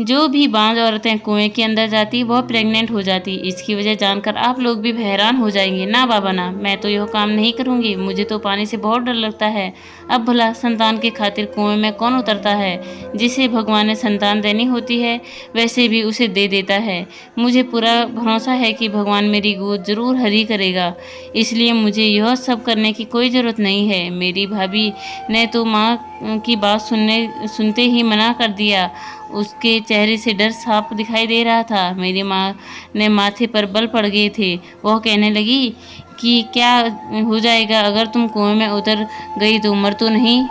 जो भी बांझ औरतें कुएं के अंदर जाती वह प्रेग्नेंट हो जाती। इसकी वजह जानकर आप लोग भी हैरान हो जाएंगे। ना बाबा ना, मैं तो यह काम नहीं करूंगी, मुझे तो पानी से बहुत डर लगता है। अब भला संतान के खातिर कुएं में कौन उतरता है? जिसे भगवान ने संतान देनी होती है वैसे भी उसे दे देता है। मुझे पूरा भरोसा है कि भगवान मेरी गोद जरूर हरी करेगा, इसलिए मुझे यह सब करने की कोई ज़रूरत नहीं है। मेरी भाभी ने तो माँ की बात सुनते ही मना कर दिया। उसके चेहरे से डर साफ दिखाई दे रहा था। मेरी माँ ने माथे पर बल पड़ गए थे। वह कहने लगी कि क्या हो जाएगा अगर तुम कुएं में उतर गई तो मर तो नहीं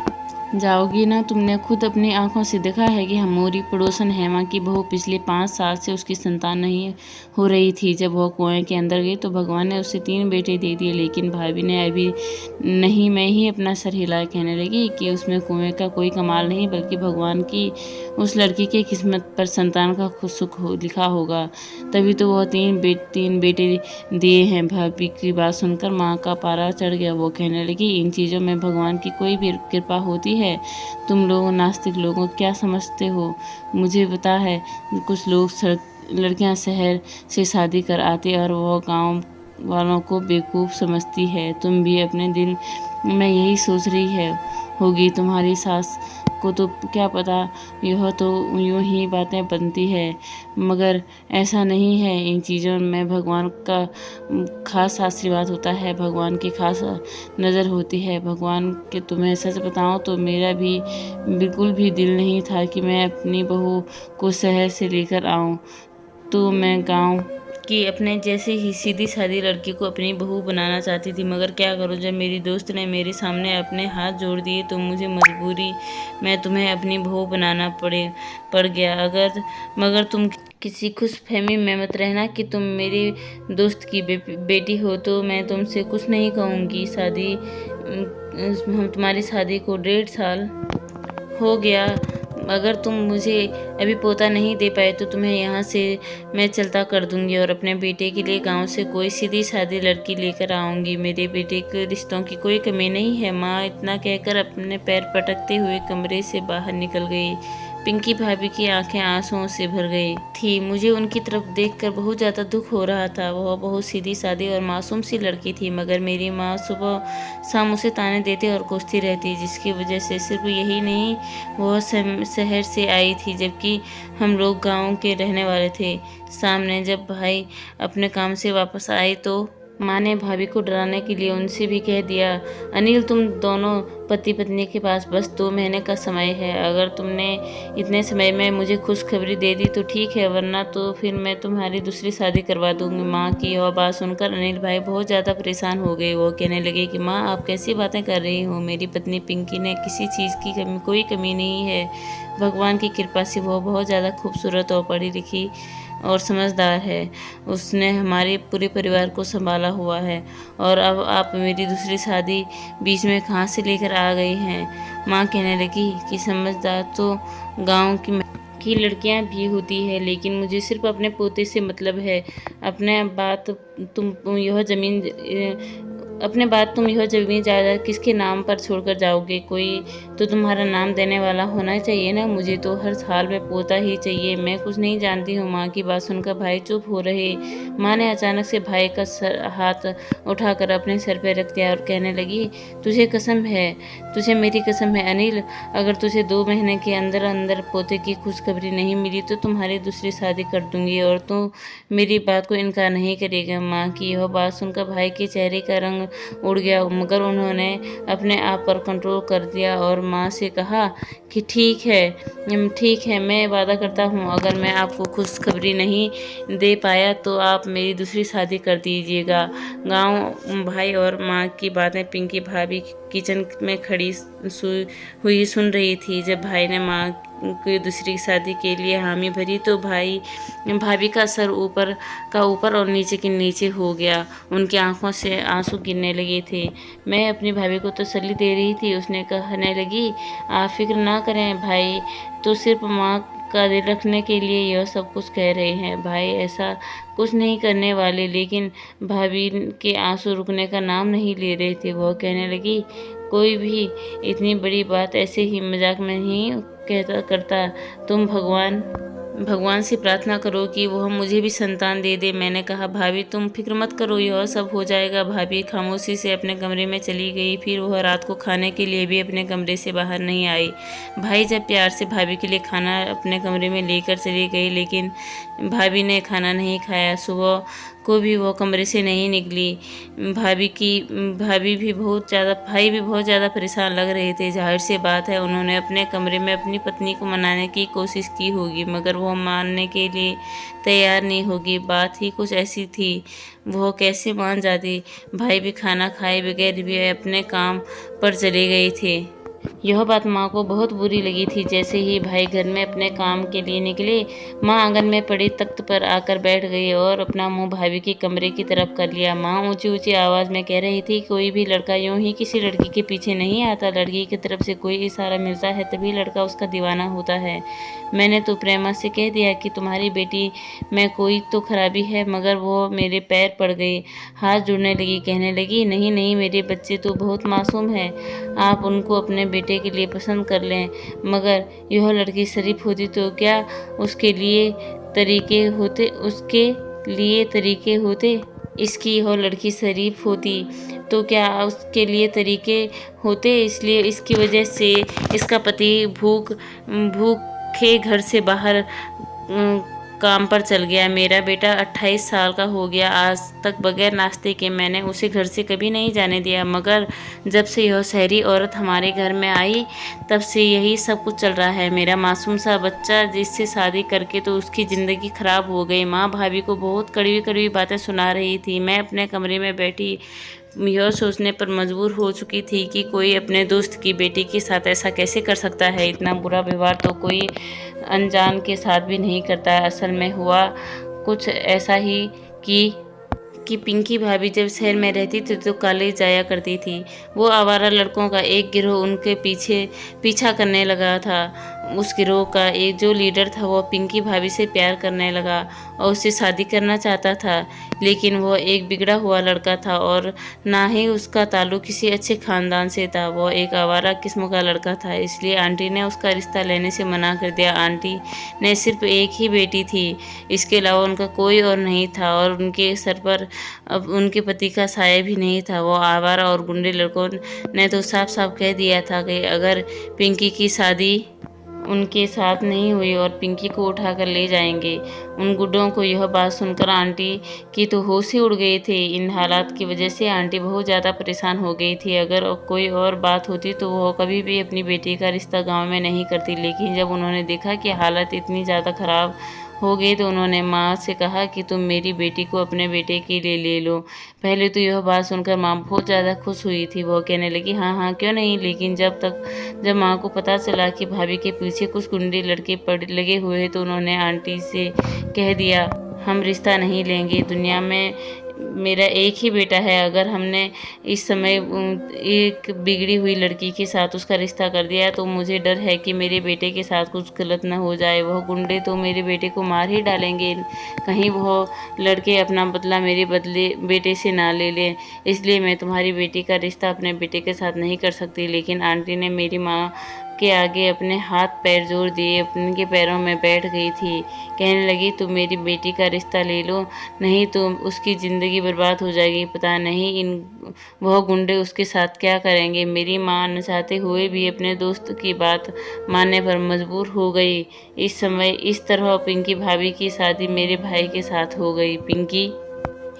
जाओगी ना? तुमने खुद अपनी आंखों से देखा है कि हमारी पड़ोसन हेमा की बहू पिछले 5 साल से उसकी संतान नहीं हो रही थी। जब वह कुएं के अंदर गई तो भगवान ने उसे 3 बेटे दे दिए, लेकिन भाभी ने अभी नहीं मैं ही अपना सर हिलाए कहने लगी कि उसमें कुएं का कोई कमाल नहीं, बल्कि भगवान की उस लड़की की किस्मत पर संतान का सुख लिखा होगा, तभी तो वह 3 बेटे दिए हैं। भाभी की बात सुनकर माँ का पारा चढ़ गया। वो कहने लगी, इन चीज़ों में भगवान की कोई भी कृपा होती है? तुम लोग नास्तिक लोगों क्या समझते हो? मुझे पता है कुछ लोग लड़कियां शहर से शादी कर आती और वो गांव वालों को बेवकूफ़ समझती है। तुम भी अपने दिल में यही सोच रही है होगी। तुम्हारी सास को तो क्या पता, यह तो यूं ही बातें बनती है, मगर ऐसा नहीं है। इन चीज़ों में भगवान का खास आशीर्वाद होता है, भगवान की खास नज़र होती है। भगवान के तुम्हें सच बताऊं तो मेरा भी बिल्कुल भी दिल नहीं था कि मैं अपनी बहू को शहर से लेकर आऊं। तो मैं गांव कि अपने जैसे ही सीधी सादी लड़की को अपनी बहू बनाना चाहती थी, मगर क्या करूं, जब मेरी दोस्त ने मेरे सामने अपने हाथ जोड़ दिए तो मुझे मजबूरी में तुम्हें अपनी बहू बनाना पड़ गया। मगर तुम किसी खुशफहमी में मत रहना कि तुम मेरी दोस्त की बेटी हो, तो मैं तुमसे कुछ नहीं कहूँगी। हम तुम्हारी शादी को 1.5 साल हो गया। अगर तुम मुझे अभी पोता नहीं दे पाए तो तुम्हें यहाँ से मैं चलता कर दूंगी और अपने बेटे के लिए गांव से कोई सीधी सादी लड़की लेकर आऊंगी। मेरे बेटे के रिश्तों की कोई कमी नहीं है। माँ इतना कहकर अपने पैर पटकते हुए कमरे से बाहर निकल गई। पिंकी भाभी की आंखें आंसुओं से भर गई थी। मुझे उनकी तरफ देखकर बहुत ज़्यादा दुख हो रहा था। वह बहुत सीधी सादी और मासूम सी लड़की थी, मगर मेरी माँ सुबह शाम उसे ताने देती और कोसती रहती, जिसकी वजह से सिर्फ यही नहीं, वह शहर से आई थी जबकि हम लोग गाँव के रहने वाले थे। सामने जब भाई अपने काम से वापस आए तो माँ ने भाभी को डराने के लिए उनसे भी कह दिया, अनिल तुम दोनों पति पत्नी के पास बस 2 महीने का समय है। अगर तुमने इतने समय में मुझे खुशखबरी दे दी तो ठीक है, वरना तो फिर मैं तुम्हारी दूसरी शादी करवा दूंगी। माँ की यह बात सुनकर अनिल भाई बहुत ज़्यादा परेशान हो गए। वो कहने लगे कि माँ आप कैसी बातें कर रही हो? मेरी पत्नी पिंकी ने किसी चीज़ की कोई कमी नहीं है। भगवान की कृपा से वो बहुत ज़्यादा खूबसूरत और पढ़ी लिखी और समझदार है। उसने हमारे पूरे परिवार को संभाला हुआ है, और अब आप मेरी दूसरी शादी बीच में कहाँ से लेकर आ गई हैं? माँ कहने लगी कि समझदार तो गांव की लड़कियां भी होती है, लेकिन मुझे सिर्फ अपने पोते से मतलब है। अपने बात तुम यह जमीन जायदाद किसके नाम पर छोड़कर जाओगे? कोई तो तुम्हारा नाम देने वाला होना चाहिए ना। मुझे तो हर हाल में पोता ही चाहिए। मैं कुछ नहीं जानती हूँ। माँ की बात सुनकर भाई चुप हो रहे। माँ ने अचानक से भाई का हाथ उठाकर अपने सर पर रख दिया और कहने लगी, तुझे मेरी कसम है अनिल, अगर तुझे 2 महीने के अंदर अंदर पोते की खुशखबरी नहीं मिली तो तुम्हारी दूसरी शादी कर दूंगी और तू मेरी बात को इनकार नहीं करेगा। माँ की यह बात सुनकर भाई के चेहरे का रंग उड़ गया, मगर उन्होंने अपने आप पर कंट्रोल कर दिया और माँ से कहा कि ठीक है, मैं वादा करता हूँ अगर मैं आपको खुशखबरी नहीं दे पाया तो आप मेरी दूसरी शादी कर दीजिएगा। गांव भाई और माँ की बातें पिंकी भाभी किचन में खड़ी हुई सुन रही थी। जब भाई ने माँ की दूसरी शादी के लिए हामी भरी तो भाभी का सर ऊपर और नीचे के नीचे हो गया। उनकी आंखों से आंसू गिरने लगे थे। मैं अपनी भाभी को तसल्ली दे रही थी। उसने कहने लगी, आप फिक्र ना करें, भाई तो सिर्फ माँ का दिल रखने के लिए यह सब कुछ कह रहे हैं। भाई ऐसा कुछ नहीं करने वाले। लेकिन भाभी के आंसू रुकने का नाम नहीं ले रहे थे। वह कहने लगी, कोई भी इतनी बड़ी बात ऐसे ही मजाक में नहीं करता। तुम भगवान भगवान से प्रार्थना करो कि वह मुझे भी संतान दे दे। मैंने कहा भाभी तुम फिक्र मत करो, यह सब हो जाएगा। भाभी खामोशी से अपने कमरे में चली गई। फिर वह रात को खाने के लिए भी अपने कमरे से बाहर नहीं आई। भाई जब प्यार से भाभी के लिए खाना अपने कमरे में लेकर चली गई, लेकिन भाभी ने खाना नहीं खाया। सुबह को भी वो कमरे से नहीं निकली। भाभी भी बहुत ज़्यादा परेशान लग रहे थे। जाहिर सी बात है उन्होंने अपने कमरे में अपनी पत्नी को मनाने की कोशिश की होगी, मगर वो मानने के लिए तैयार नहीं होगी। बात ही कुछ ऐसी थी, वो कैसे मान जाती। भाई भी खाना खाए बगैर भी अपने काम पर चले गए थे। यह बात माँ को बहुत बुरी लगी थी। जैसे ही भाई घर में अपने काम के लिए निकले, माँ आंगन में पड़ी तख्त पर आकर बैठ गई और अपना मुंह भाभी के कमरे की तरफ कर लिया। माँ ऊंची ऊंची आवाज़ में कह रही थी, कोई भी लड़का यूं ही किसी लड़की के पीछे नहीं आता। लड़की की तरफ से कोई इशारा मिलता है तभी लड़का उसका दीवाना होता है। मैंने तो प्रेमा से कह दिया कि तुम्हारी बेटी में कोई तो खराबी है, मगर वो मेरे पैर पड़ गई, हाथ जुड़ने लगी, कहने लगी नहीं नहीं, मेरे बच्चे तो बहुत मासूम है, आप उनको अपने बेटे के लिए पसंद कर लें। मगर यह लड़की शरीफ होती तो क्या उसके लिए तरीके होते। इसकी यह लड़की शरीफ होती तो क्या उसके लिए तरीके होते। इसलिए इसकी वजह से इसका पति भूखे घर से बाहर काम पर चल गया। मेरा बेटा 28 साल का हो गया, आज तक बगैर नाश्ते के मैंने उसे घर से कभी नहीं जाने दिया। मगर जब से यह शहरी औरत हमारे घर में आई, तब से यही सब कुछ चल रहा है। मेरा मासूम सा बच्चा, जिससे शादी करके तो उसकी ज़िंदगी खराब हो गई। माँ भाभी को बहुत कड़वी कड़वी बातें सुना रही थी। मैं अपने कमरे में बैठी यह सोचने पर मजबूर हो चुकी थी कि कोई अपने दोस्त की बेटी के साथ ऐसा कैसे कर सकता है। इतना बुरा व्यवहार तो कोई अनजान के साथ भी नहीं करता है। असल में हुआ कुछ ऐसा ही कि पिंकी भाभी जब शहर में रहती थी तो कॉलेज जाया करती थी। वो आवारा लड़कों का एक गिरोह उनके पीछा करने लगा था। उस गिरोह का एक जो लीडर था वो पिंकी भाभी से प्यार करने लगा और उससे शादी करना चाहता था, लेकिन वो एक बिगड़ा हुआ लड़का था और ना ही उसका ताल्लुक किसी अच्छे खानदान से था। वो एक आवारा किस्म का लड़का था, इसलिए आंटी ने उसका रिश्ता लेने से मना कर दिया। आंटी ने सिर्फ एक ही बेटी थी, इसके अलावा उनका कोई और नहीं था और उनके सर पर अब उनके पति का साया भी नहीं था। वो आवारा और गुंडे लड़कों ने तो साफ साफ कह दिया था कि अगर पिंकी की शादी उनके साथ नहीं हुई और पिंकी को उठाकर ले जाएंगे। उन गुड्डों को यह बात सुनकर आंटी की तो होश ही उड़ गए थे। इन हालात की वजह से आंटी बहुत ज़्यादा परेशान हो गई थी। अगर कोई और बात होती तो वो कभी भी अपनी बेटी का रिश्ता गांव में नहीं करती, लेकिन जब उन्होंने देखा कि हालत इतनी ज़्यादा ख़राब हो गई तो उन्होंने माँ से कहा कि तुम मेरी बेटी को अपने बेटे के लिए ले लो। पहले तो यह बात सुनकर माँ बहुत ज़्यादा खुश हुई थी। वो कहने लगी हाँ हाँ क्यों नहीं, लेकिन जब माँ को पता चला कि भाभी के पीछे कुछ गुंडे लड़के लगे हुए हैं तो उन्होंने आंटी से कह दिया हम रिश्ता नहीं लेंगे। दुनिया में मेरा एक ही बेटा है, अगर हमने इस समय एक बिगड़ी हुई लड़की के साथ उसका रिश्ता कर दिया तो मुझे डर है कि मेरे बेटे के साथ कुछ गलत न हो जाए। वह गुंडे तो मेरे बेटे को मार ही डालेंगे, कहीं वह लड़के अपना बदला मेरे बेटे से ना ले लें। इसलिए मैं तुम्हारी बेटी का रिश्ता अपने बेटे के साथ नहीं कर सकती। लेकिन आंटी ने मेरी माँ के आगे अपने हाथ पैर जोड़ दिए, अपने पैरों में बैठ गई थी। कहने लगी तुम मेरी बेटी का रिश्ता ले लो, नहीं तो उसकी ज़िंदगी बर्बाद हो जाएगी। पता नहीं वह गुंडे उसके साथ क्या करेंगे। मेरी माँ न चाहते हुए भी अपने दोस्त की बात मानने पर मजबूर हो गई। इस समय इस तरह पिंकी भाभी की शादी मेरे भाई के साथ हो गई। पिंकी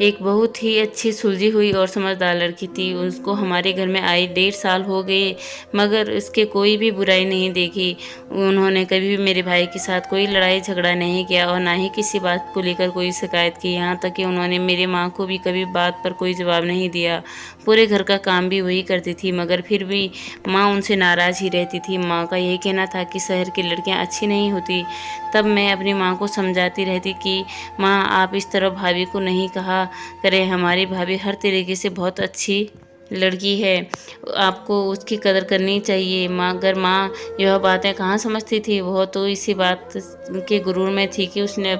एक बहुत ही अच्छी सुलझी हुई और समझदार लड़की थी। उसको हमारे घर में आए 1.5 साल हो गए, मगर उसके कोई भी बुराई नहीं देखी। उन्होंने कभी भी मेरे भाई के साथ कोई लड़ाई झगड़ा नहीं किया और ना ही किसी बात को लेकर कोई शिकायत की। यहाँ तक कि उन्होंने मेरे माँ को भी कभी बात पर कोई जवाब नहीं दिया। पूरे घर का काम भी वही करती थी, मगर फिर भी माँ उनसे नाराज़ ही रहती थी। माँ का यही कहना था कि शहर की लड़कियाँ अच्छी नहीं होती। तब मैं अपनी माँ को समझाती रहती कि माँ आप इस तरह भाभी को नहीं कहा करें, हमारी भाभी हर तरीके से बहुत अच्छी लड़की है, आपको उसकी कदर करनी चाहिए। मगर माँ यह बातें कहाँ समझती थी, वह तो इसी बात के गुरूर में थी कि उसने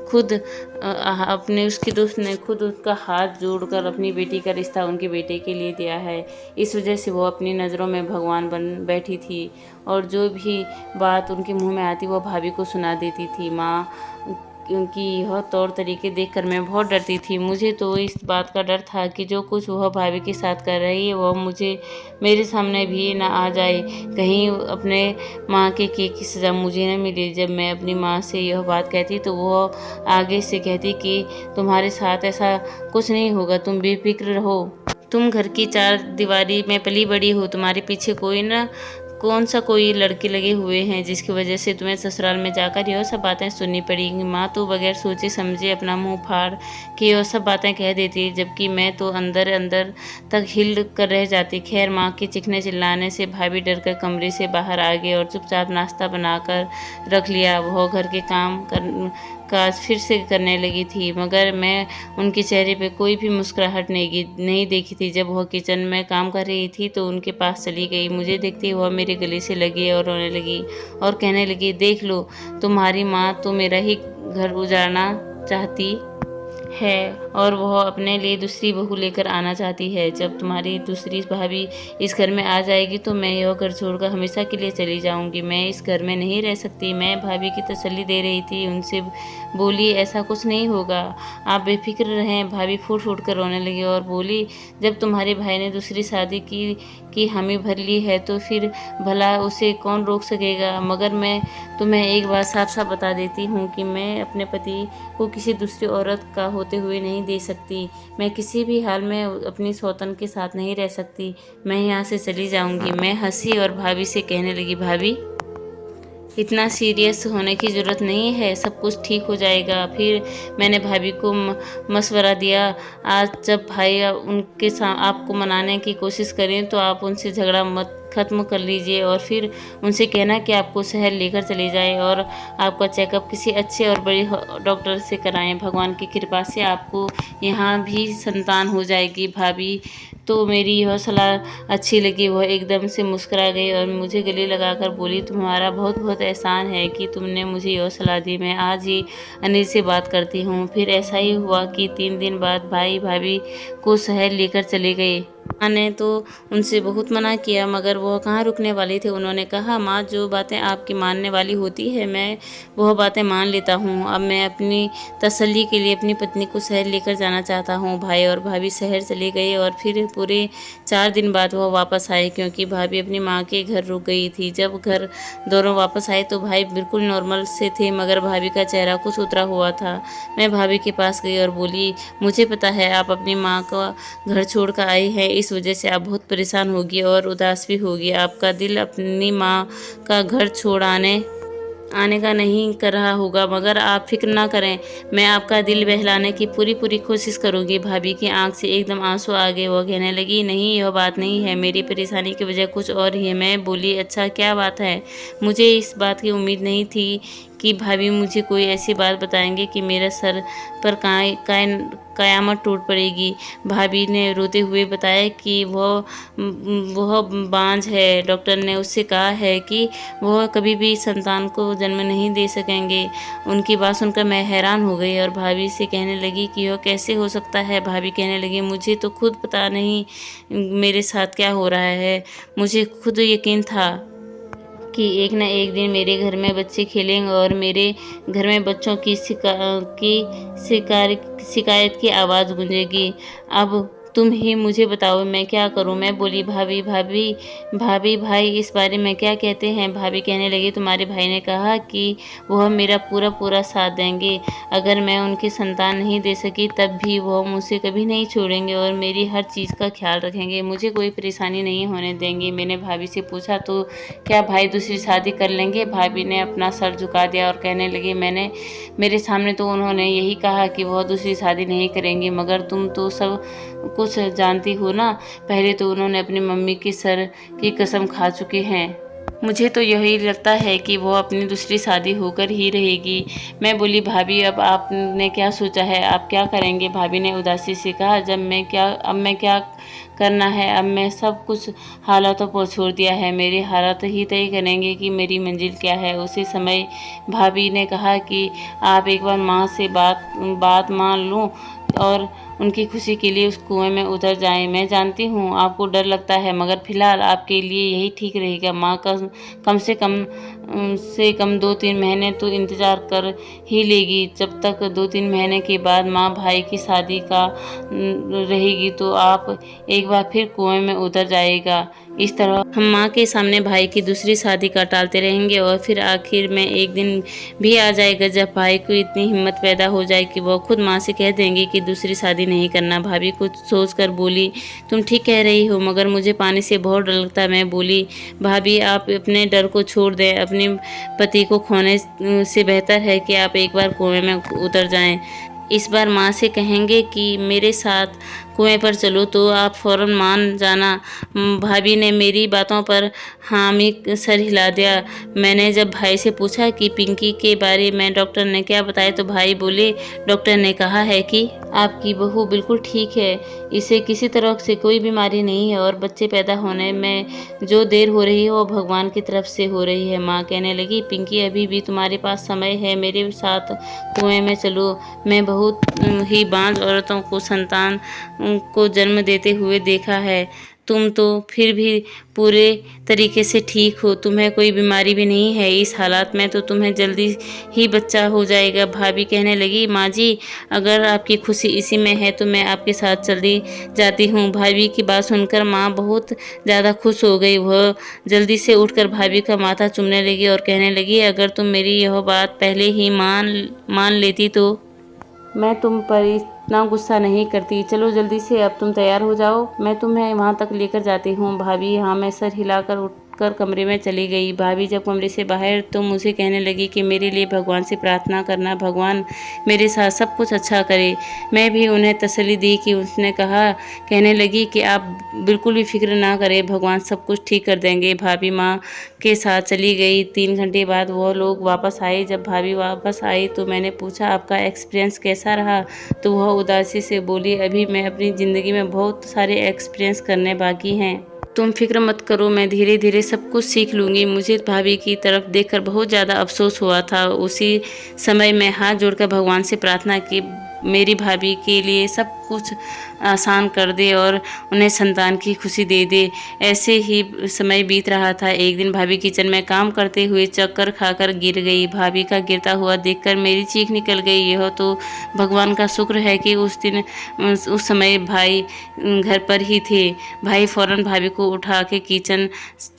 खुद अपने उसकी दोस्त ने खुद उसका हाथ जोड़कर अपनी बेटी का रिश्ता उनके बेटे के लिए दिया है। इस वजह से वो अपनी नज़रों में भगवान बन बैठी थी और जो भी बात उनके मुंह में आती वो भाभी को सुना देती थी। माँ क्योंकि यह तौर तरीके देखकर मैं बहुत डरती थी। मुझे तो इस बात का डर था कि जो कुछ वह भाभी के साथ कर रही है वह मेरे सामने भी ना आ जाए, कहीं अपने माँ के किए की सज़ा मुझे न मिले। जब मैं अपनी माँ से यह बात कहती तो वह आगे से कहती कि तुम्हारे साथ ऐसा कुछ नहीं होगा, तुम बेफिक्र रहो, तुम घर की चार दीवारी में पली बड़ी हो, तुम्हारे पीछे कौन सा कोई लड़के लगे हुए हैं जिसकी वजह से तुम्हें ससुराल में जाकर यह सब बातें सुननी पड़ेंगी। माँ तो बगैर सोचे समझे अपना मुंह फाड़ के यह सब बातें कह देती, जबकि मैं तो अंदर अंदर तक हिल कर रह जाती। खैर, माँ के चीखने चिल्लाने से भाभी डर कर कमरे से बाहर आ गए और चुपचाप नाश्ता बनाकर रख लिया। वह घर के काज फिर से करने लगी थी, मगर मैं उनके चेहरे पे कोई भी मुस्कुराहट नहीं देखी थी। जब वह किचन में काम कर रही थी तो उनके पास चली गई। मुझे देखते वह मेरे गले से लगी और रोने लगी और कहने लगी, देख लो, तुम्हारी माँ तो मेरा ही घर उजाड़ना चाहती है और वह अपने लिए दूसरी बहू लेकर आना चाहती है। जब तुम्हारी दूसरी भाभी इस घर में आ जाएगी तो मैं यह घर छोड़कर हमेशा के लिए चली जाऊंगी। मैं इस घर में नहीं रह सकती। मैं भाभी की तसल्ली दे रही थी, उनसे बोली, ऐसा कुछ नहीं होगा, आप बेफिक्र रहें। भाभी फूट फूट कर रोने लगी और बोली, जब तुम्हारे भाई ने दूसरी शादी की हामी भर ली है तो फिर भला उसे कौन रोक सकेगा। मगर मैं तुम्हें एक बात साफ साफ बता देती हूँ कि मैं अपने पति को किसी दूसरी औरत का होते हुए नहीं दे सकती। मैं किसी भी हाल में अपनी सौतन के साथ नहीं रह सकती। मैं यहाँ से चली जाऊंगी। मैं हंसी और भाभी से कहने लगी, भाभी, इतना सीरियस होने की ज़रूरत नहीं है, सब कुछ ठीक हो जाएगा। फिर मैंने भाभी को मशवरा दिया, आज जब भाई आपको मनाने की कोशिश करें तो आप उनसे झगड़ा मत ख़त्म कर लीजिए और फिर उनसे कहना कि आपको शहर लेकर चले जाए और आपका चेकअप किसी अच्छे और बड़े डॉक्टर से कराएं। भगवान की कृपा से आपको यहाँ भी संतान हो जाएगी। भाभी तो मेरी यह सलाह अच्छी लगी। वह एकदम से मुस्कुरा गई और मुझे गले लगाकर बोली, तुम्हारा बहुत बहुत एहसान है कि तुमने मुझे यह सलाह दी। मैं आज ही अनिल से बात करती हूँ। फिर ऐसा ही हुआ कि 3 दिन बाद भाई भाभी को शहर लेकर चले गए। माँ ने तो उनसे बहुत मना किया, मगर वह कहाँ रुकने वाले थे। उन्होंने कहा, माँ, जो बातें आपकी मानने वाली होती है मैं वह बातें मान लेता हूँ। अब मैं अपनी तसल्ली के लिए अपनी पत्नी को शहर लेकर जाना चाहता हूँ। भाई और भाभी शहर चले गए और फिर पूरे 4 दिन बाद वह वापस आए, क्योंकि भाभी अपनी माँ के घर रुक गई थी। जब घर दोनों वापस आए तो भाई बिल्कुल नॉर्मल से थे, मगर भाभी का चेहरा कुछ उतरा हुआ था। मैं भाभी के पास गई और बोली, मुझे पता है आप अपनी माँ का घर छोड़ कर आई है, इस वजह से आप बहुत परेशान होगी और उदास भी होगी। आपका दिल अपनी माँ का घर छोड़ आने का नहीं कर रहा होगा, मगर आप फिक्र ना करें, मैं आपका दिल बहलाने की पूरी कोशिश करूंगी। भाभी की आंख से एकदम आंसू आ गए। वो कहने लगी, नहीं, यह बात नहीं है, मेरी परेशानी की वजह कुछ और ही है। मैं बोली, अच्छा, क्या बात है? मुझे इस बात की उम्मीद नहीं थी कि भाभी मुझे कोई ऐसी बात बताएंगे कि मेरे सर पर कयामत टूट पड़ेगी। भाभी ने रोते हुए बताया कि वह बांझ है। डॉक्टर ने उससे कहा है कि वह कभी भी संतान को जन्म नहीं दे सकेंगे। उनकी बात सुनकर मैं हैरान हो गई और भाभी से कहने लगी कि यह कैसे हो सकता है। भाभी कहने लगी, मुझे तो खुद पता नहीं मेरे साथ क्या हो रहा है। मुझे खुद यकीन था कि एक न एक दिन मेरे घर में बच्चे खेलेंगे और मेरे घर में बच्चों की शिकायत की आवाज़ गूंजेगी। अब तुम ही मुझे बताओ, मैं क्या करूं? मैं बोली, भाभी भाई इस बारे में क्या कहते हैं? भाभी कहने लगी, तुम्हारे भाई ने कहा कि वह मेरा पूरा साथ देंगे। अगर मैं उनकी संतान नहीं दे सकी तब भी वह मुझसे कभी नहीं छोड़ेंगे और मेरी हर चीज़ का ख्याल रखेंगे, मुझे कोई परेशानी नहीं होने देंगे। मैंने भाभी से पूछा, तो क्या भाई दूसरी शादी कर लेंगे? भाभी ने अपना सर झुका दिया और कहने लगी, मेरे सामने तो उन्होंने यही कहा कि वह दूसरी शादी नहीं करेंगे, मगर तुम तो सब कुछ जानती हो ना। पहले तो उन्होंने अपनी मम्मी की सर की कसम खा चुके हैं मुझे तो यही लगता है कि वो अपनी दूसरी शादी होकर ही रहेगी। मैं बोली, भाभी अब आपने क्या सोचा है, आप क्या करेंगे? भाभी ने उदासी से कहा, अब मैं क्या करना है, अब मैं सब कुछ हालातों पर छोड़ दिया है। मेरे हालात ही तय करेंगे कि मेरी मंजिल क्या है। उसी समय भाभी ने कहा कि आप एक बार माँ से बात मान लूँ और उनकी खुशी के लिए उस कुएं में उतर जाएं। मैं जानती हूँ आपको डर लगता है, मगर फिलहाल आपके लिए यही ठीक रहेगा। माँ का कम से कम 2-3 महीने तो इंतज़ार कर ही लेगी। जब तक 2-3 महीने के बाद माँ भाई की शादी का रहेगी तो आप एक बार फिर कुएं में उतर जाएगा। इस तरह हम माँ के सामने भाई की दूसरी शादी का टालते रहेंगे और फिर आखिर में एक दिन भी आ जाएगा जब भाई को इतनी हिम्मत पैदा हो जाए कि वो खुद माँ से कह देंगे कि दूसरी शादी नहीं करना। भाभी कुछ सोचकर बोली, तुम ठीक कह रही हो, मगर मुझे पानी से बहुत डर लगता है। मैं बोली, भाभी आप अपने डर को छोड़ दें, अपने पति को खोने से बेहतर है कि आप एक बार कुएं में उतर जाएं। इस बार माँ से कहेंगे कि मेरे साथ कुएं पर चलो तो आप फ़ौरन मान जाना। भाभी ने मेरी बातों पर हामी सर हिला दिया। मैंने जब भाई से पूछा कि पिंकी के बारे में डॉक्टर ने क्या बताया तो भाई बोले, डॉक्टर ने कहा है कि आपकी बहू बिल्कुल ठीक है, इसे किसी तरह से कोई बीमारी नहीं है और बच्चे पैदा होने में जो देर हो रही है वो भगवान की तरफ से हो रही है। माँ कहने लगी, पिंकी अभी भी तुम्हारे पास समय है, मेरे साथ कुएं में चलो। मैं बहुत ही बांझ औरतों को संतान को जन्म देते हुए देखा है, तुम तो फिर भी पूरे तरीके से ठीक हो, तुम्हें कोई बीमारी भी नहीं है। इस हालात में तो तुम्हें जल्दी ही बच्चा हो जाएगा। भाभी कहने लगी, माँ जी अगर आपकी खुशी इसी में है तो मैं आपके साथ चली जाती हूँ। भाभी की बात सुनकर माँ बहुत ज़्यादा खुश हो गई। वह जल्दी से उठकर भाभी का माथा चूमने लगी और कहने लगी, अगर तुम मेरी यह बात पहले ही मान लेती तो मैं तुम पर इतना गुस्सा नहीं करती। चलो जल्दी से अब तुम तैयार हो जाओ, मैं तुम्हें वहाँ तक लेकर जाती हूँ। भाभी हाँ मैं सर हिलाकर उठकर कमरे में चली गई। भाभी जब कमरे से बाहर तो मुझे कहने लगी कि मेरे लिए भगवान से प्रार्थना करना, भगवान मेरे साथ सब कुछ अच्छा करे। मैं भी उन्हें तसल्ली दी कि उसने कहा, कहने लगी कि आप बिल्कुल भी फिक्र ना करें, भगवान सब कुछ ठीक कर देंगे। भाभी माँ के साथ चली गई। 3 घंटे बाद वो लोग वापस आए। जब भाभी वापस आई तो मैंने पूछा, आपका एक्सपीरियंस कैसा रहा? तो वह उदासी से बोली, अभी मैं अपनी ज़िंदगी में बहुत सारे एक्सपीरियंस करने बाकी हैं, तुम फिक्र मत करो, मैं धीरे धीरे सब कुछ सीख लूँगी। मुझे भाभी की तरफ देखकर बहुत ज़्यादा अफसोस हुआ था। उसी समय मैं हाथ जोड़कर भगवान से प्रार्थना की, मेरी भाभी के लिए सब कुछ आसान कर दे और उन्हें संतान की खुशी दे दे। ऐसे ही समय बीत रहा था। एक दिन भाभी किचन में काम करते हुए चक्कर खाकर गिर गई। भाभी का गिरता हुआ देखकर मेरी चीख निकल गई। यह तो भगवान का शुक्र है कि उस समय भाई घर पर ही थे। भाई फौरन भाभी को उठा के किचन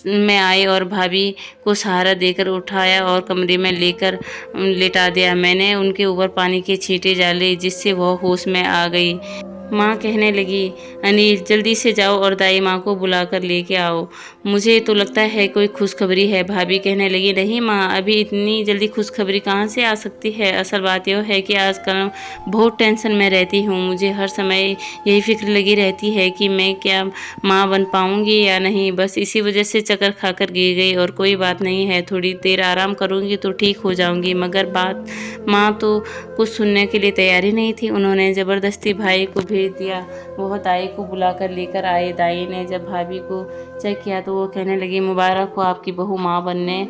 में आए और भाभी को सहारा देकर उठाया और कमरे में लेकर लेटा दिया। मैंने उनके ऊपर पानी के छींटे डाले जिससे वह होश में आ गई। माँ कहने लगी, अनिल जल्दी से जाओ और दाई माँ को बुला कर लेके आओ, मुझे तो लगता है कोई खुशखबरी है। भाभी कहने लगी, नहीं माँ, अभी इतनी जल्दी खुशखबरी कहाँ से आ सकती है। असल बात यह है कि आजकल बहुत टेंशन में रहती हूँ। मुझे हर समय यही फिक्र लगी रहती है कि मैं क्या माँ बन पाऊँगी या नहीं। बस इसी वजह से चक्कर खाकर गिर गई। और कोई बात नहीं है, थोड़ी देर आराम करूँगी तो ठीक हो जाऊँगी। मगर माँ तो कुछ सुनने के लिए तैयार ही नहीं थी। उन्होंने ज़बरदस्ती भाई को भेज दिया। वह दाई को बुलाकर लेकर आए। दाई ने जब भाभी को चेक किया तो वो कहने लगी, मुबारक हो, आपकी बहू माँ बनने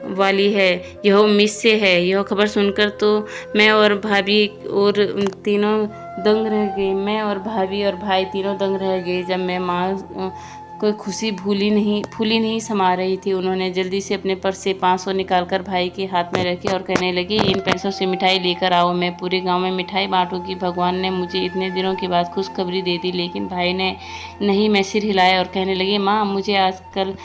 वाली है, यह उम्मीद से है। यह खबर सुनकर तो मैं और भाभी और तीनों दंग रह गए। मैं और भाभी और भाई तीनों दंग रह गए जब मैं माँ कोई खुशी फूली नहीं समा रही थी। उन्होंने जल्दी से अपने पर्स से 500 निकालकर भाई के हाथ में रखे और कहने लगी, इन पैसों से मिठाई लेकर आओ, मैं पूरे गांव में मिठाई बांटूंगी। भगवान ने मुझे इतने दिनों के बाद खुशखबरी दे दी। लेकिन भाई ने नहीं, मैं सिर हिलाया और कहने लगी, माँ मुझे आजकल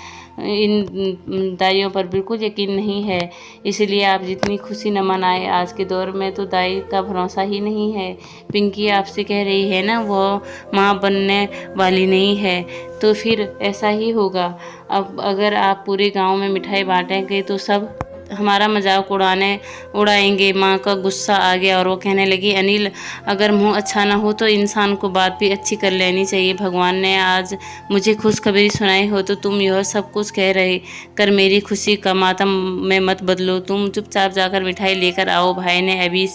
इन दाइयों पर बिल्कुल यकीन नहीं है, इसलिए आप जितनी खुशी न मनाएं। आज के दौर में तो दाई का भरोसा ही नहीं है। पिंकी आपसे कह रही है ना वो माँ बनने वाली नहीं है, तो फिर ऐसा ही होगा। अब अगर आप पूरे गांव में मिठाई बांटेंगे तो सब हमारा मजाक उड़ाएंगे। माँ का गुस्सा आ गया और वो कहने लगी, अनिल, अगर मुंह अच्छा ना हो तो इंसान को बात भी अच्छी कर लेनी चाहिए। भगवान ने आज मुझे खुशखबरी सुनाई हो तो तुम यह सब कुछ कह रहे कर मेरी खुशी का मातम में मत बदलो। तुम चुपचाप जाकर मिठाई लेकर आओ। भाई ने अभी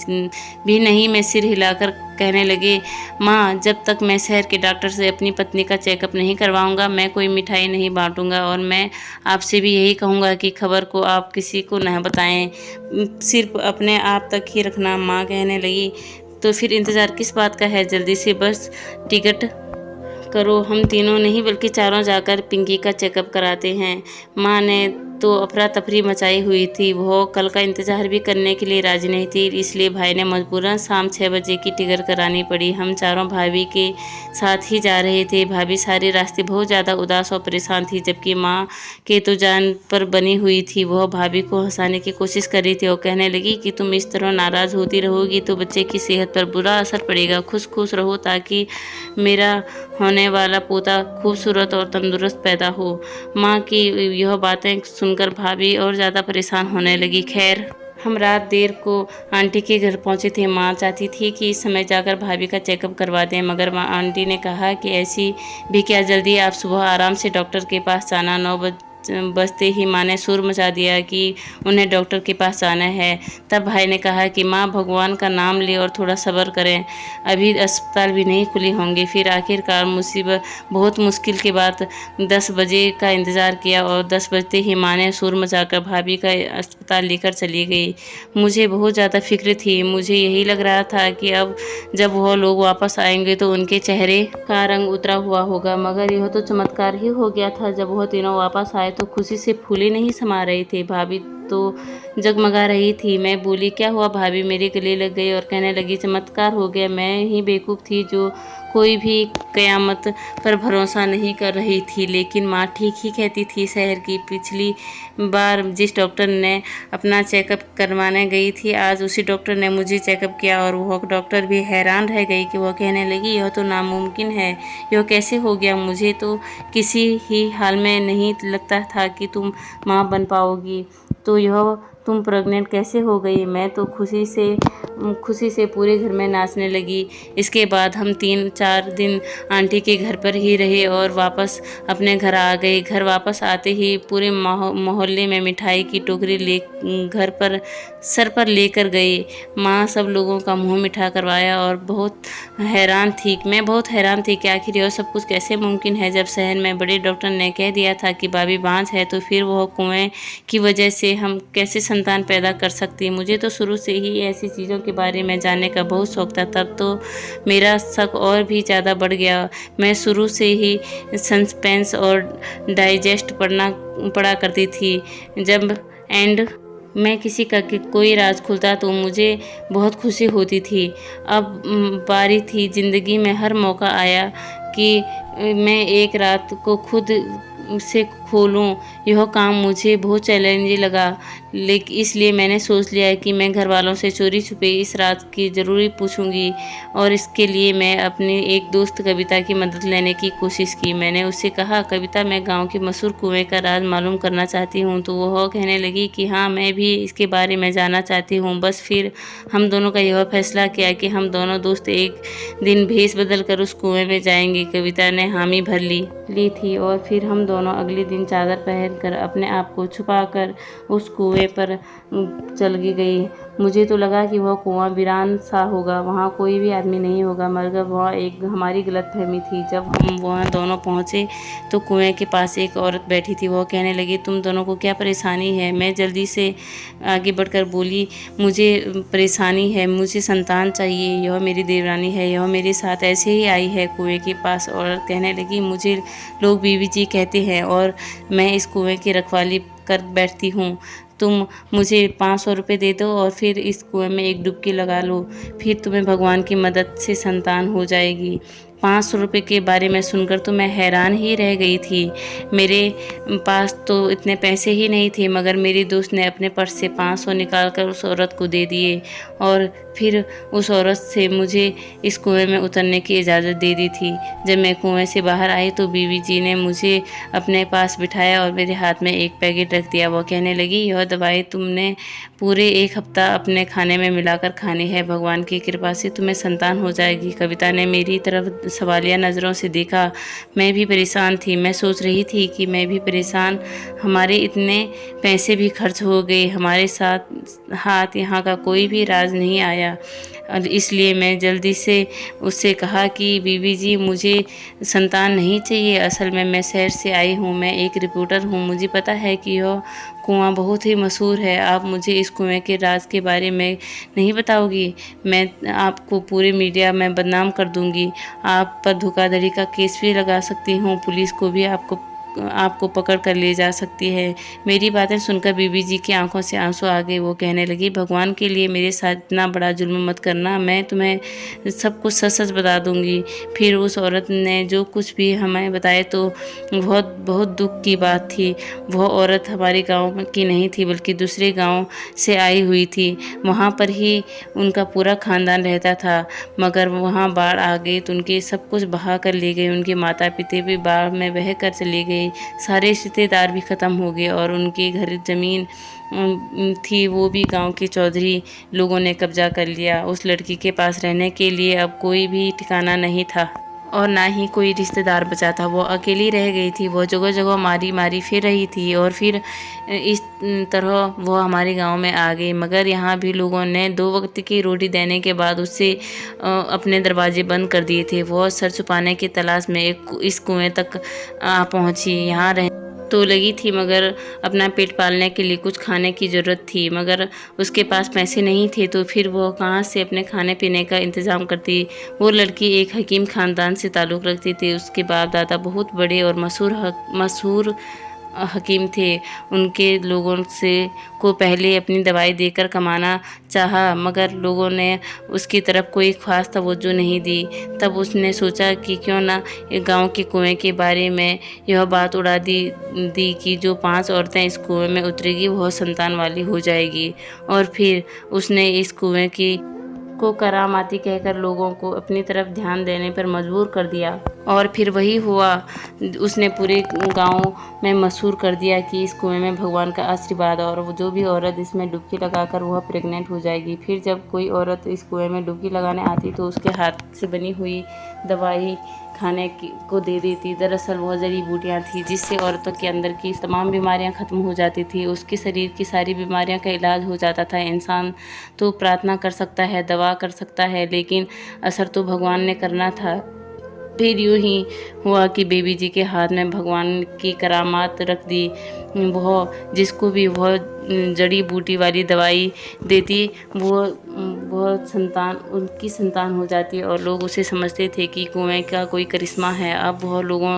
भी नहीं में सिर हिलाकर कहने लगे, माँ, जब तक मैं शहर के डॉक्टर से अपनी पत्नी का चेकअप नहीं करवाऊंगा मैं कोई मिठाई नहीं बांटूंगा, और मैं आपसे भी यही कहूँगा कि खबर को आप किसी को न बताएं, सिर्फ अपने आप तक ही रखना। माँ कहने लगी, तो फिर इंतज़ार किस बात का है, जल्दी से बस टिकट करो। हम तीनों नहीं बल्कि चारों जाकर पिंकी का चेकअप कराते हैं। माँ ने तो अफरा तफरी मचाई हुई थी। वो कल का इंतजार भी करने के लिए राजी नहीं थी, इसलिए भाई ने मजबूरन शाम 6 बजे की टिकट करानी पड़ी। हम चारों भाभी के साथ ही जा रहे थे। भाभी सारे रास्ते बहुत ज़्यादा उदास और परेशान थी, जबकि माँ के तो जान पर बनी हुई थी। वह भाभी को हंसाने की कोशिश कर रही थी और कहने लगी कि तुम इस तरह नाराज़ होती रहोगी तो बच्चे की सेहत पर बुरा असर पड़ेगा। खुश रहो ताकि मेरा होने वाला पोता खूबसूरत और तंदुरुस्त पैदा हो। माँ की यह बातें सुनकर भाभी और ज़्यादा परेशान होने लगी। खैर, हम रात देर को आंटी के घर पहुंचे थे। माँ चाहती थी कि इस समय जाकर भाभी का चेकअप करवा दें, मगर माँ आंटी ने कहा कि ऐसी भी क्या जल्दी, आप सुबह आराम से डॉक्टर के पास जाना। 9 बजते ही माँ ने शोर मचा दिया कि उन्हें डॉक्टर के पास जाना है। तब भाई ने कहा कि माँ, भगवान का नाम ले और थोड़ा सब्र करें, अभी अस्पताल भी नहीं खुले होंगे। फिर आखिरकार बहुत मुश्किल के बाद 10 बजे का इंतज़ार किया और 10 बजते ही माँ ने शोर मचाकर भाभी का अस्पताल लेकर चली गई। मुझे बहुत ज़्यादा फिक्र थी। मुझे यही लग रहा था कि अब जब वह लोग वापस आएंगे तो उनके चेहरे का रंग उतरा हुआ होगा, मगर यह तो चमत्कार ही हो गया था। जब वह तीनों वापस आए तो खुशी से फूले नहीं समा रहे थे। भाभी तो जगमगा रही थी। मैं बोली, क्या हुआ भाभी? मेरे गले लग गई और कहने लगी, चमत्कार हो गया। मैं ही बेवकूफ़ थी जो कोई भी क़यामत पर भरोसा नहीं कर रही थी। लेकिन माँ ठीक ही कहती थी। शहर की पिछली बार जिस डॉक्टर ने अपना चेकअप करवाने गई थी, आज उसी डॉक्टर ने मुझे चेकअप किया, और वह डॉक्टर भी हैरान रह गई कि वह कहने लगी, यह तो नामुमकिन है, यह कैसे हो गया? मुझे तो किसी ही हाल में नहीं लगता था कि तुम माँ बन पाओगी। तो यह तुम प्रेग्नेंट कैसे हो गई? मैं तो खुशी से पूरे घर में नाचने लगी। इसके बाद हम 3-4 दिन आंटी के घर पर ही रहे और वापस अपने घर आ गए। घर वापस आते ही पूरे मोहल्ले में मिठाई की टोकरी घर पर सर पर लेकर गए। माँ सब लोगों का मुंह मीठा करवाया और मैं बहुत हैरान थी कि आखिर यह सब कुछ कैसे मुमकिन है। जब शहर में बड़े डॉक्टर ने कह दिया था कि भाभी बांझ है, तो फिर वह कुएं की वजह से हम कैसे संतान पैदा कर सकती। मुझे तो शुरू से ही ऐसी चीज़ों के बारे में जानने का बहुत शौक था। तब तो मेरा शक और भी ज़्यादा बढ़ गया। मैं शुरू से ही सस्पेंस और डाइजेस्ट पढ़ा करती थी। जब एंड मैं किसी का कोई राज खुलता तो मुझे बहुत खुशी होती थी। अब बारी थी ज़िंदगी में हर मौका आया कि मैं एक रात को खुद से खोलूं। यह काम मुझे बहुत चैलेंजिंग लगा, लेकिन इसलिए मैंने सोच लिया कि मैं घर वालों से चोरी छुपे इस रात की ज़रूर पूछूंगी, और इसके लिए मैं अपनी एक दोस्त कविता की मदद लेने की कोशिश की। मैंने उससे कहा, कविता, मैं गांव के मशहूर कुएं का राज मालूम करना चाहती हूँ। तो वह कहने लगी कि हाँ, मैं भी इसके बारे में जानना चाहती हूँ। बस फिर हम दोनों का यह फैसला किया कि हम दोनों दोस्त एक दिन भेष बदल कर उस कुएं में जाएंगे। कविता ने हामी भर ली थी और फिर हम दोनों अगले दिन चादर पहनकर अपने आप को छुपाकर उस कुएं पर चल गई। मुझे तो लगा कि वह कुआं वीरान सा होगा, वहाँ कोई भी आदमी नहीं होगा, मगर वह एक हमारी गलतफहमी थी। जब हम वहाँ दोनों पहुँचे तो कुएं के पास एक औरत बैठी थी। वह कहने लगी, तुम दोनों को क्या परेशानी है? मैं जल्दी से आगे बढ़कर बोली, मुझे परेशानी है, मुझे संतान चाहिए। यह मेरी देवरानी है, यह मेरे साथ ऐसे ही आई है कुएं के पास। औरत कहने लगी, मुझे लोग बीवी जी कहते हैं और मैं इस कुएं की रखवाली कर बैठती हूँ। तुम मुझे 500 रुपये दे दो और फिर इस कुएं में एक डुबकी लगा लो, फिर तुम्हें भगवान की मदद से संतान हो जाएगी। 500 रुपये के बारे में सुनकर तो मैं हैरान ही रह गई थी। मेरे पास तो इतने पैसे ही नहीं थे, मगर मेरी दोस्त ने अपने पर्स से 500 निकाल कर उस औरत को दे दिए और फिर उस औरत से मुझे इस कुएं में उतरने की इजाज़त दे दी थी। जब मैं कुएं से बाहर आई तो बीवी जी ने मुझे अपने पास बिठाया और मेरे हाथ में एक पैकेट रख दिया। वो कहने लगी, यह दवाई तुमने पूरे 1 हफ्ता अपने खाने में मिलाकर खानी है। भगवान की कृपा से तुम्हें संतान हो जाएगी। कविता ने मेरी तरफ सवालिया नज़रों से देखा। मैं भी परेशान थी। मैं सोच रही थी कि मैं भी परेशान, हमारे इतने पैसे भी खर्च हो गए, हमारे साथ हाथ यहाँ का कोई भी राज नहीं आया। और इसलिए मैं जल्दी से उससे कहा कि बीबी जी, मुझे संतान नहीं चाहिए। असल में मैं शहर से आई हूँ, मैं एक रिपोर्टर हूँ। मुझे पता है कि यह कुआं बहुत ही मशहूर है। आप मुझे इस कुएं के राज के बारे में नहीं बताओगी? मैं आपको पूरे मीडिया में बदनाम कर दूंगी। आप पर धोखाधड़ी का केस भी लगा सकती हूँ। पुलिस को भी आपको पकड़ कर ले जा सकती है। मेरी बातें सुनकर बीबी जी की आंखों से आंसू आ गए। वो कहने लगी, भगवान के लिए मेरे साथ इतना बड़ा जुल्म मत करना। मैं तुम्हें सब कुछ सच सच बता दूंगी। फिर उस औरत ने जो कुछ भी हमें बताया तो बहुत बहुत दुख की बात थी। वह औरत हमारे गांव की नहीं थी, बल्कि दूसरे गांव से आई हुई थी। वहाँ पर ही उनका पूरा खानदान रहता था, मगर वहाँ बाढ़ आ गई तो उनके सब कुछ बहा कर ले गए। उनके माता पिता भी बाढ़ में बह कर चले गए। सारे रिश्तेदार भी ख़त्म हो गए और उनके घर ज़मीन थी, वो भी गांव के चौधरी लोगों ने कब्जा कर लिया। उस लड़की के पास रहने के लिए अब कोई भी ठिकाना नहीं था और ना ही कोई रिश्तेदार बचा था। वो अकेली रह गई थी। वो जगह जगह मारी मारी फिर रही थी और फिर इस तरह वो हमारे गांव में आ गई। मगर यहाँ भी लोगों ने 2 वक्त की रोटी देने के बाद उससे अपने दरवाजे बंद कर दिए थे। वो सर छुपाने की तलाश में इस कुएं तक पहुंची। यहाँ रह तो लगी थी, मगर अपना पेट पालने के लिए कुछ खाने की ज़रूरत थी, मगर उसके पास पैसे नहीं थे। तो फिर वो कहाँ से अपने खाने पीने का इंतज़ाम करती। वो लड़की एक हकीम ख़ानदान से ताल्लुक़ रखती थी। उसके बाप दादा बहुत बड़े और मशहूर हकीम थे। उनके लोगों से को पहले अपनी दवाई देकर कमाना चाहा, मगर लोगों ने उसकी तरफ कोई ख़ास तवज्जो नहीं दी। तब उसने सोचा कि क्यों ना गांव के कुएं के बारे में यह बात उड़ा दी कि जो 5 औरतें इस कुएं में उतरेगी वह संतान वाली हो जाएगी। और फिर उसने इस कुएं को करामाती कहकर लोगों को अपनी तरफ ध्यान देने पर मजबूर कर दिया। और फिर वही हुआ, उसने पूरे गांव में मशहूर कर दिया कि इस कुएं में भगवान का आशीर्वाद और वो जो भी औरत इसमें डुबकी लगाकर वह प्रेग्नेंट हो जाएगी। फिर जब कोई औरत इस कुएं में डुबकी लगाने आती तो उसके हाथ से बनी हुई दवाई खाने को दे देती। दरअसल वह जड़ी बूटियाँ थी जिससे औरतों के अंदर की तमाम बीमारियां ख़त्म हो जाती थी। उसके शरीर की सारी बीमारियां का इलाज हो जाता था। इंसान तो प्रार्थना कर सकता है, दवा कर सकता है, लेकिन असर तो भगवान ने करना था। फिर यूँ ही हुआ कि बेबी जी के हाथ में भगवान की करामात रख दी। वह जिसको भी वह जड़ी बूटी वाली दवाई देती वो संतान उनकी संतान हो जाती और लोग उसे समझते थे कि कुएं का कोई करिश्मा है। अब वह लोगों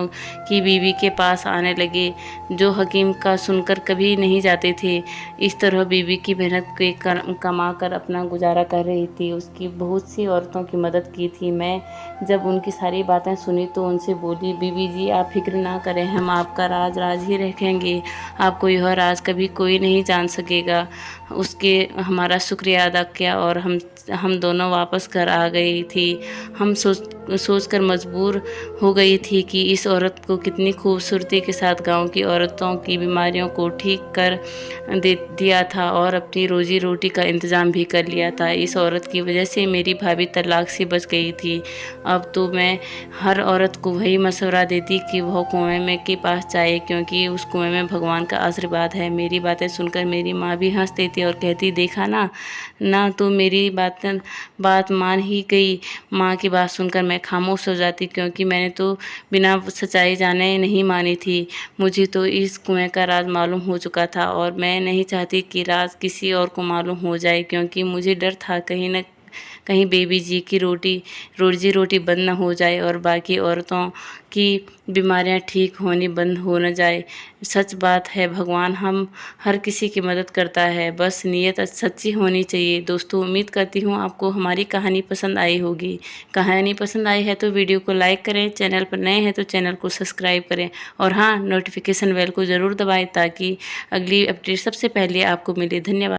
की बीवी के पास आने लगे जो हकीम का सुनकर कभी नहीं जाते थे। इस तरह बीवी की मेहनत के कमा कर अपना गुजारा कर रही थी। उसकी बहुत सी औरतों की मदद की थी। मैं जब उनकी सारी बातें सुनी तो उनसे बोली, बीबी जी आप फिक्र ना करें, हम आपका राज ही रखेंगे। आपको यह राज कभी कोई नहीं जान सकेगा। उसके हमारा शुक्रिया अदा किया और हम दोनों वापस घर आ गई थी। हम सोचकर मजबूर हो गई थी कि इस औरत को कितनी खूबसूरती के साथ गांव की औरतों की बीमारियों को ठीक कर दे दिया था और अपनी रोजी रोटी का इंतज़ाम भी कर लिया था। इस औरत की वजह से मेरी भाभी तलाक से बच गई थी। अब तो मैं हर औरत को वही मशवरा देती कि वह कुएं में के पास जाए, क्योंकि उस कुएं में भगवान का आशीर्वाद है। मेरी बातें सुनकर मेरी माँ भी हंसती थी और कहती, देखा ना तो मेरी बात मान ही गई। माँ की बात सुनकर मैं खामोश हो जाती, क्योंकि मैंने तो बिना सच्चाई जाने नहीं मानी थी। मुझे तो इस कुएं का राज मालूम हो चुका था और मैं नहीं चाहती कि राज किसी और को मालूम हो जाए, क्योंकि मुझे डर था कहीं बेबी जी की रोजी रोटी बंद न हो जाए और बाकी औरतों की बीमारियां ठीक होनी बंद हो न जाए। सच बात है, भगवान हम हर किसी की मदद करता है, बस नीयत सच्ची होनी चाहिए। दोस्तों, उम्मीद करती हूँ आपको हमारी कहानी पसंद आई होगी। कहानी पसंद आई है तो वीडियो को लाइक करें, चैनल पर नए हैं तो चैनल को सब्सक्राइब करें और हाँ, नोटिफिकेशन बेल को ज़रूर दबाएं ताकि अगली अपडेट सबसे पहले आपको मिले। धन्यवाद।